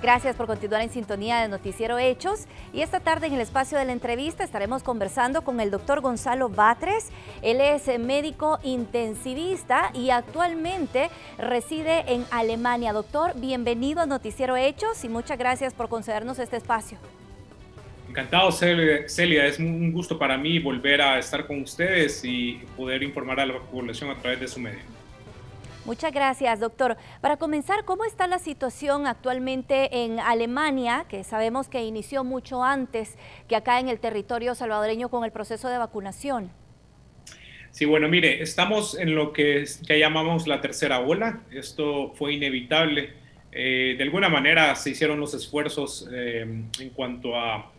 Gracias por continuar en sintonía de Noticiero Hechos. Y esta tarde en el espacio de la entrevista estaremos conversando con el doctor Gonzalo Batres. Él es médico intensivista y actualmente reside en Alemania. Doctor, bienvenido a Noticiero Hechos y muchas gracias por concedernos este espacio. Encantado, Celia. Es un gusto para mí volver a estar con ustedes y poder informar a la población a través de su medio. Muchas gracias, doctor. Para comenzar, ¿cómo está la situación actualmente en Alemania, que sabemos que inició mucho antes que acá en el territorio salvadoreño con el proceso de vacunación? Sí, bueno, mire, estamos en lo que ya llamamos la tercera ola. Esto fue inevitable. De alguna manera se hicieron los esfuerzos en cuanto a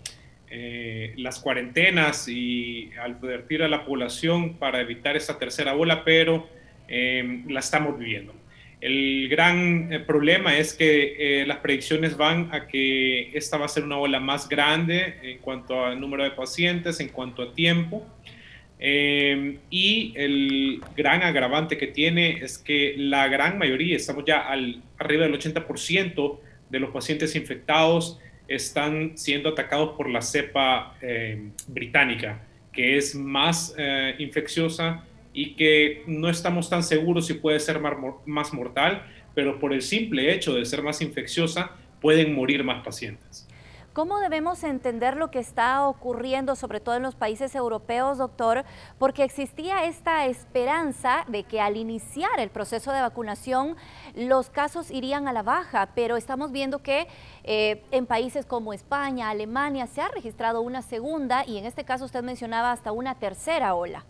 las cuarentenas y advertir a la población para evitar esta tercera ola, pero la estamos viviendo. El gran problema es que las predicciones van a que esta va a ser una ola más grande en cuanto a número de pacientes, en cuanto a tiempo. Y el gran agravante que tiene es que la gran mayoría, estamos ya arriba del 80% de los pacientes infectados están siendo atacados por la cepa británica, que es más infecciosa y que no estamos tan seguros si puede ser más mortal, pero por el simple hecho de ser más infecciosa pueden morir más pacientes. ¿Cómo debemos entender lo que está ocurriendo, sobre todo en los países europeos, doctor? Porque existía esta esperanza de que al iniciar el proceso de vacunación los casos irían a la baja, pero estamos viendo que en países como España, Alemania, se ha registrado una segunda y en este caso usted mencionaba hasta una tercera ola.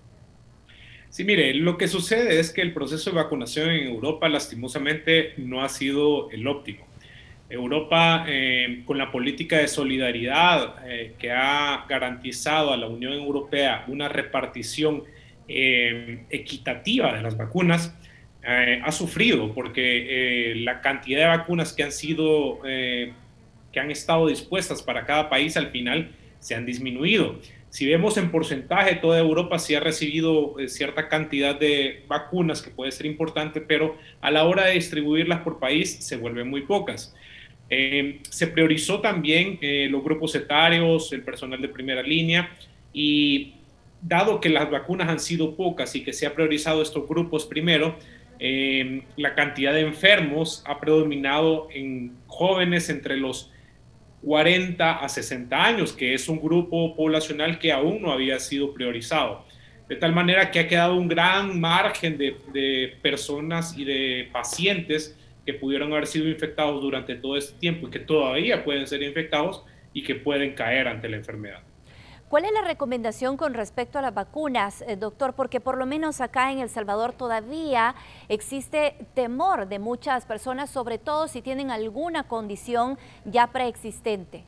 Sí, mire, lo que sucede es que el proceso de vacunación en Europa lastimosamente no ha sido el óptimo. Europa, con la política de solidaridad que ha garantizado a la Unión Europea una repartición equitativa de las vacunas, ha sufrido porque la cantidad de vacunas que han estado dispuestas para cada país al final se han disminuido. Si vemos en porcentaje, toda Europa sí ha recibido cierta cantidad de vacunas que puede ser importante, pero a la hora de distribuirlas por país se vuelven muy pocas. Se priorizó también los grupos etarios, el personal de primera línea, y dado que las vacunas han sido pocas y que se ha priorizado estos grupos primero, la cantidad de enfermos ha predominado en jóvenes entre los 40 a 60 años, que es un grupo poblacional que aún no había sido priorizado. De tal manera que ha quedado un gran margen de personas y de pacientes que pudieron haber sido infectados durante todo este tiempo y que todavía pueden ser infectados y que pueden caer ante la enfermedad. ¿Cuál es la recomendación con respecto a las vacunas, doctor? Porque por lo menos acá en El Salvador todavía existe temor de muchas personas, sobre todo si tienen alguna condición ya preexistente.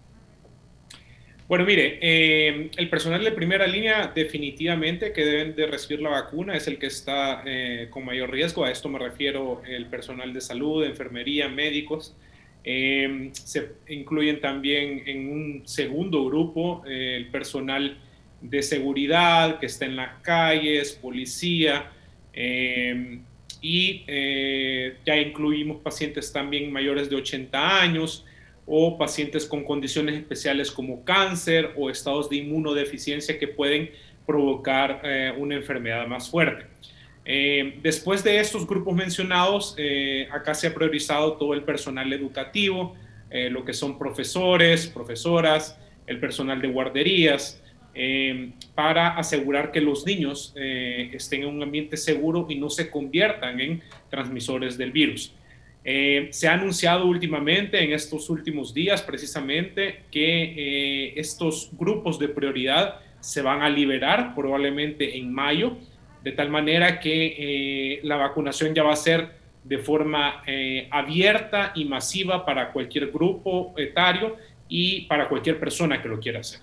Bueno, mire, el personal de primera línea definitivamente que deben de recibir la vacuna es el que está con mayor riesgo. A esto me refiero el personal de salud, enfermería, médicos. Se incluyen también en un segundo grupo el personal de seguridad que está en las calles, policía, ya incluimos pacientes también mayores de 80 años o pacientes con condiciones especiales como cáncer o estados de inmunodeficiencia que pueden provocar una enfermedad más fuerte. Después de estos grupos mencionados, acá se ha priorizado todo el personal educativo, lo que son profesores, profesoras, el personal de guarderías, para asegurar que los niños estén en un ambiente seguro y no se conviertan en transmisores del virus. Se ha anunciado últimamente, en estos últimos días precisamente, que estos grupos de prioridad se van a liberar probablemente en mayo, de tal manera que la vacunación ya va a ser de forma abierta y masiva para cualquier grupo etario y para cualquier persona que lo quiera hacer.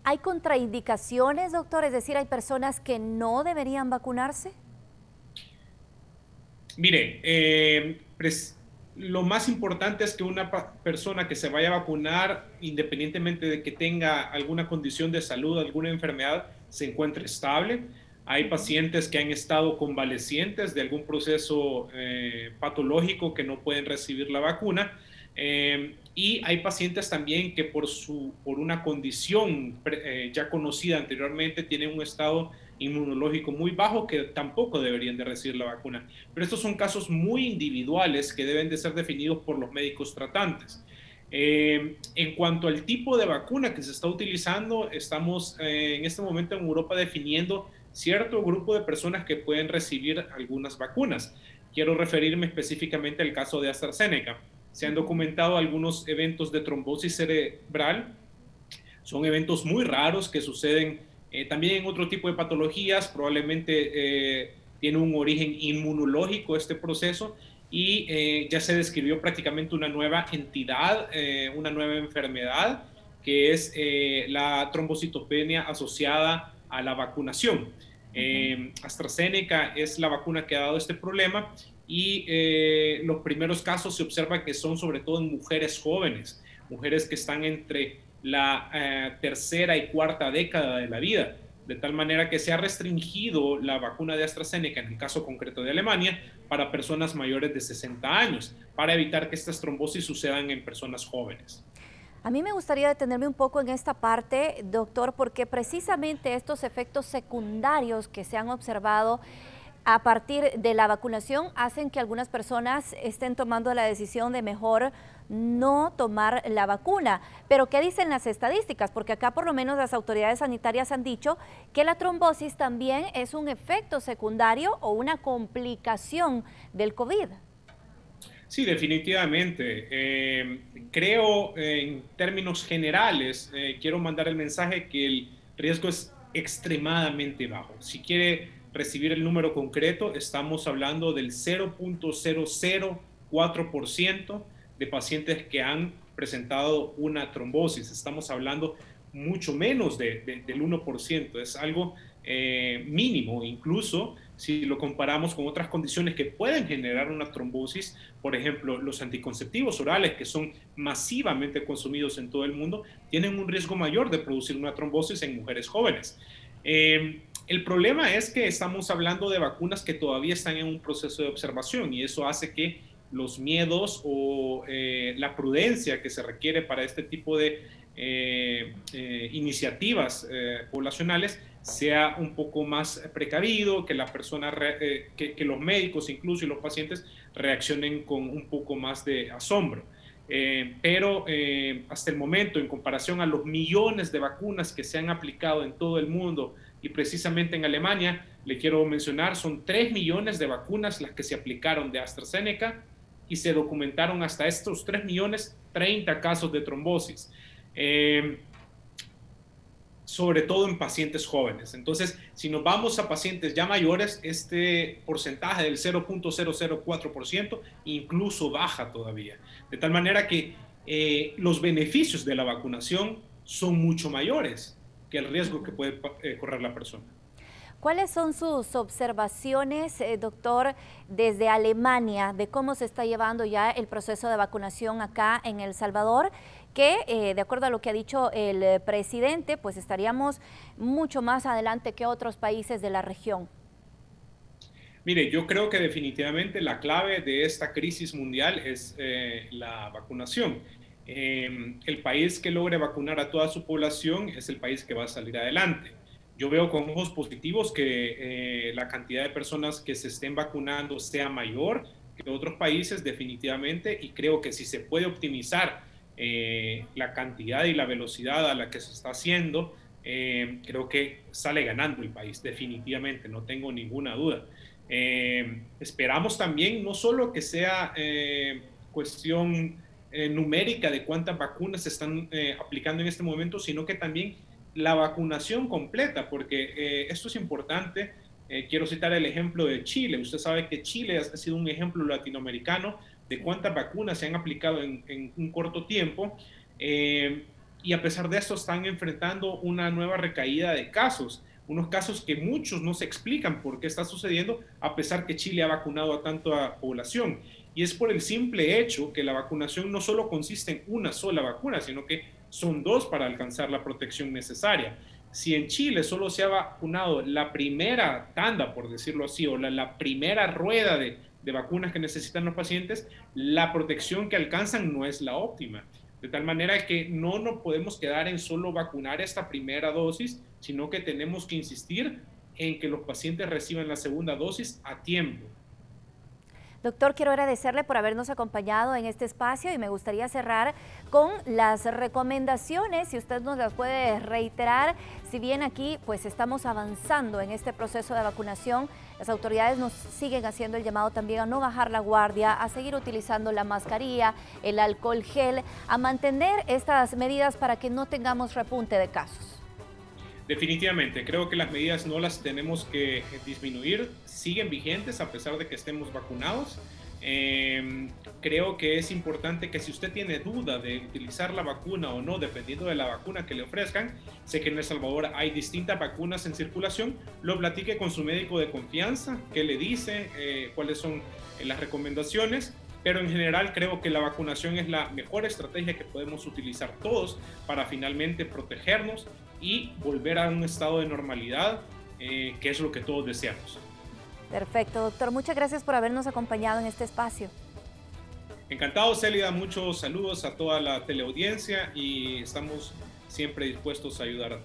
¿Hay contraindicaciones, doctor? Es decir, ¿hay personas que no deberían vacunarse? Mire, lo más importante es que una persona que se vaya a vacunar, independientemente de que tenga alguna condición de salud, alguna enfermedad, se encuentre estable. Hay pacientes que han estado convalecientes de algún proceso patológico que no pueden recibir la vacuna. Y hay pacientes también que por una condición ya conocida anteriormente tienen un estado inmunológico muy bajo que tampoco deberían de recibir la vacuna. Pero estos son casos muy individuales que deben de ser definidos por los médicos tratantes. En cuanto al tipo de vacuna que se está utilizando, estamos en este momento en Europa definiendo cierto grupo de personas que pueden recibir algunas vacunas. Quiero referirme específicamente al caso de AstraZeneca. Se han documentado algunos eventos de trombosis cerebral. Son eventos muy raros que suceden también en otro tipo de patologías. Probablemente tiene un origen inmunológico este proceso y ya se describió prácticamente una nueva entidad, una nueva enfermedad, que es la trombocitopenia asociada a la vacunación. AstraZeneca es la vacuna que ha dado este problema y los primeros casos se observa que son sobre todo en mujeres jóvenes, mujeres que están entre la tercera y cuarta década de la vida, de tal manera que se ha restringido la vacuna de AstraZeneca, en el caso concreto de Alemania, para personas mayores de 60 años, para evitar que estas trombosis sucedan en personas jóvenes. A mí me gustaría detenerme un poco en esta parte, doctor, porque precisamente estos efectos secundarios que se han observado a partir de la vacunación hacen que algunas personas estén tomando la decisión de mejor no tomar la vacuna. Pero ¿qué dicen las estadísticas? Porque acá por lo menos las autoridades sanitarias han dicho que la trombosis también es un efecto secundario o una complicación del COVID. Sí, definitivamente. Creo, en términos generales, quiero mandar el mensaje que el riesgo es extremadamente bajo. Si quiere recibir el número concreto, estamos hablando del 0.004% de pacientes que han presentado una trombosis. Estamos hablando mucho menos del 1%. Es algo mínimo, incluso si lo comparamos con otras condiciones que pueden generar una trombosis. Por ejemplo, los anticonceptivos orales, que son masivamente consumidos en todo el mundo, tienen un riesgo mayor de producir una trombosis en mujeres jóvenes. El problema es que estamos hablando de vacunas que todavía están en un proceso de observación y eso hace que los miedos o la prudencia que se requiere para este tipo de iniciativas poblacionales sea un poco más precavido, que la persona, que los médicos incluso y los pacientes reaccionen con un poco más de asombro. Pero hasta el momento, en comparación a los millones de vacunas que se han aplicado en todo el mundo y precisamente en Alemania, le quiero mencionar, son 3 millones de vacunas las que se aplicaron de AstraZeneca y se documentaron hasta estos 3 millones 30 casos de trombosis. Sobre todo en pacientes jóvenes. Entonces, si nos vamos a pacientes ya mayores, este porcentaje del 0.004% incluso baja todavía. De tal manera que los beneficios de la vacunación son mucho mayores que el riesgo que puede correr la persona. ¿Cuáles son sus observaciones, doctor, desde Alemania, de cómo se está llevando ya el proceso de vacunación acá en El Salvador? Que, de acuerdo a lo que ha dicho el presidente, pues estaríamos mucho más adelante que otros países de la región. Mire, yo creo que definitivamente la clave de esta crisis mundial es la vacunación. El país que logre vacunar a toda su población es el país que va a salir adelante. Yo veo con ojos positivos que la cantidad de personas que se estén vacunando sea mayor que otros países definitivamente, y creo que si se puede optimizar la cantidad y la velocidad a la que se está haciendo, creo que sale ganando el país definitivamente, no tengo ninguna duda. Esperamos también no solo que sea cuestión numérica de cuántas vacunas se están aplicando en este momento, sino que también la vacunación completa, porque esto es importante. Quiero citar el ejemplo de Chile. Usted sabe que Chile ha sido un ejemplo latinoamericano de cuántas vacunas se han aplicado en un corto tiempo, y a pesar de esto están enfrentando una nueva recaída de casos, unos casos que muchos no se explican por qué está sucediendo, a pesar que Chile ha vacunado a tanta población. Y es por el simple hecho que la vacunación no solo consiste en una sola vacuna, sino que son 2 para alcanzar la protección necesaria. Si en Chile solo se ha vacunado la primera tanda, por decirlo así, o la primera rueda de vacunas que necesitan los pacientes, la protección que alcanzan no es la óptima. De tal manera que no nos podemos quedar en solo vacunar esta primera dosis, sino que tenemos que insistir en que los pacientes reciban la segunda dosis a tiempo. Doctor, quiero agradecerle por habernos acompañado en este espacio y me gustaría cerrar con las recomendaciones, si usted nos las puede reiterar. Si bien aquí pues estamos avanzando en este proceso de vacunación, las autoridades nos siguen haciendo el llamado también a no bajar la guardia, a seguir utilizando la mascarilla, el alcohol gel, a mantener estas medidas para que no tengamos repunte de casos. Definitivamente, creo que las medidas no las tenemos que disminuir, siguen vigentes a pesar de que estemos vacunados. Creo que es importante que si usted tiene duda de utilizar la vacuna o no, dependiendo de la vacuna que le ofrezcan, sé que en El Salvador hay distintas vacunas en circulación, lo platique con su médico de confianza, qué le dice, cuáles son las recomendaciones. Pero en general creo que la vacunación es la mejor estrategia que podemos utilizar todos para finalmente protegernos y volver a un estado de normalidad, que es lo que todos deseamos. Perfecto, doctor. Muchas gracias por habernos acompañado en este espacio. Encantado, Célida. Muchos saludos a toda la teleaudiencia y estamos siempre dispuestos a ayudar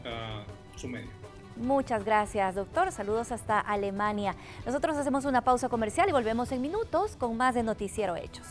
a su medio. Muchas gracias, doctor. Saludos hasta Alemania. Nosotros hacemos una pausa comercial y volvemos en minutos con más de Noticiero Hechos.